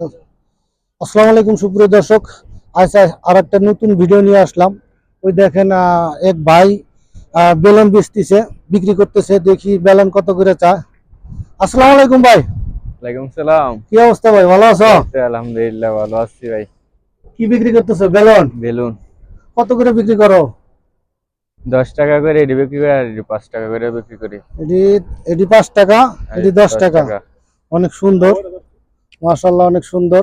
আসসালামু আলাইকুম সুপ্রিয় দর্শক, আজ আর একটা নতুন ভিডিও নিয়ে আসলাম। ওই দেখেন এক ভাই বেলুন বেচতেছে, বিক্রি করতেছে। দেখি বেলুন কত করে চা। আসসালামু আলাইকুম ভাই। ওয়ালাইকুম সালাম। কি অবস্থা ভাই, ভালো আছো? আলহামদুলিল্লাহ ভালো আছি ভাই। কি বিক্রি করতেছো বেলুন? বেলুন কত করে বিক্রি করো? 10 টাকা করে এটি বিক্রি করে, আর এটি 5 টাকা করে বিক্রি করি। এটি এটি 5 টাকা, আর এটি এটি 10 10 টাকা। টাকা। অনেক সুন্দর, মাশাআল্লাহ অনেক সুন্দর।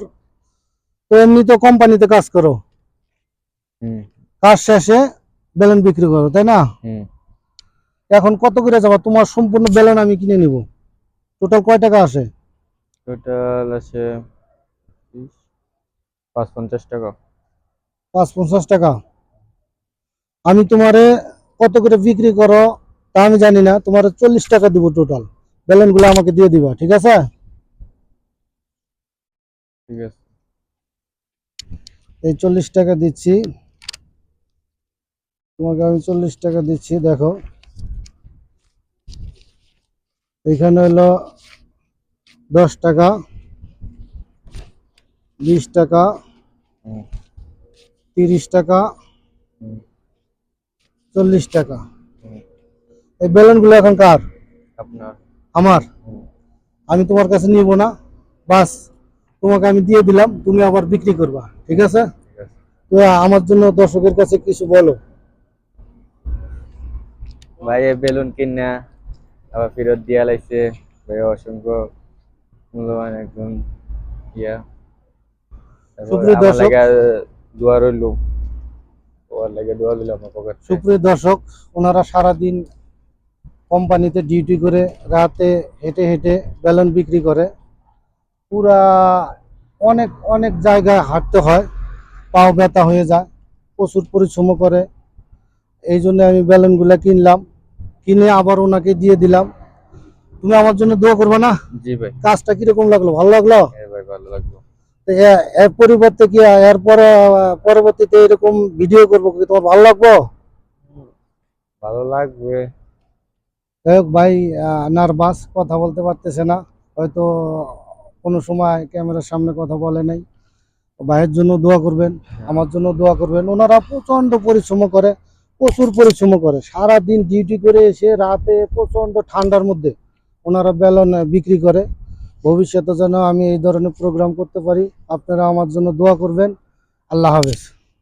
তো এমনি তো কোম্পানিতে কাজ করো, হুম কাজ শেষে বেলুন বিক্রি করো, তাই না? হুম এখন কত করে যাবা? তোমার সম্পূর্ণ বেলুন আমি কিনে নিব। টোটাল কয় টাকা আসে? টোটাল আছে 550 টাকা। 550 টাকা। আমি তোমারে কত করে বিক্রি করো তা আমি জানি না, তোমার 40 টাকা দিব। টোটাল বেলুন গুলো আমাকে দিয়ে দিবা, ঠিক আছে? ঠিক আছে। এই 40 টাকা দিচ্ছি তোমাকে, আমি 40 টাকা দিচ্ছি। দেখো এখানে হলো 10 টাকা, 20 টাকা, হুম 30 টাকা, হুম 40 টাকা। হুম। এই বেলুন গুলো এখন কার? আপনার। আমার। হুম, আমি তোমার কাছে নিব না, বাস তোমাকে আমি দিয়ে দিলাম, তুমি আবার বিক্রি করবা, ঠিক আছে? ঠিক আছে তো আমার জন্য দর্শকের কাছে কিছু বলো। ভাই। এই বেলুন কিনা আবার ফেরত দিয়া লাইছে ভাই, অসংখ্য মূল্যবান একজন ইয়া। তারপর সুপ্রিয় আমার দর্শক, লাগা দোয়া রইল, ওর লাগে দোয়া রইল আমার পকেটে। সুপ্রিয় দর্শক, ওনারা সারাদিন কোম্পানিতে ডিউটি করে, রাতে হেঁটে হেঁটে বেলুন বিক্রি করে। পুরা অনেক অনেক জায়গায় হাঁটতে হয়, পাও ব্যথা হয়ে যায়, প্রচুর পরিশ্রম করে। এই জন্য আমি বেলুনগুলো কিনলাম, কিনে আবার ওনাকে দিয়ে দিলাম। তুমি আমার জন্য দোয়া করবে না? জি ভাই। কাজটা কিরকম লাগলো, ভালো লাগলো? হ্যাঁ ভাই, ভালো লাগলো। তো এর পরিবর্তে কি এরপরে পরবর্তীতে এরকম ভিডিও করবো কি তোমার ভালো লাগবে? ভালো লাগবে। যাই হোক ভাই নার্ভাস, কথা বলতে পারতেছে না হয়তো, কোনো সময় ক্যামেরার সামনে কথা বলে নাই। ভাইয়ের জন্য দোয়া করবেন, আমার জন্য দোয়া করবেন। ওনারা প্রচন্ড পরিশ্রম করে, প্রচুর পরিশ্রম করে, সারা দিন ডিউটি করে এসে রাতে প্রচন্ড ঠান্ডার মধ্যে ওনারা বেলুন বিক্রি করে। ভবিষ্যতে যেন আমি এই ধরনের প্রোগ্রাম করতে পারি, আপনারা আমার জন্য দোয়া করবেন। আল্লাহ হাফেজ।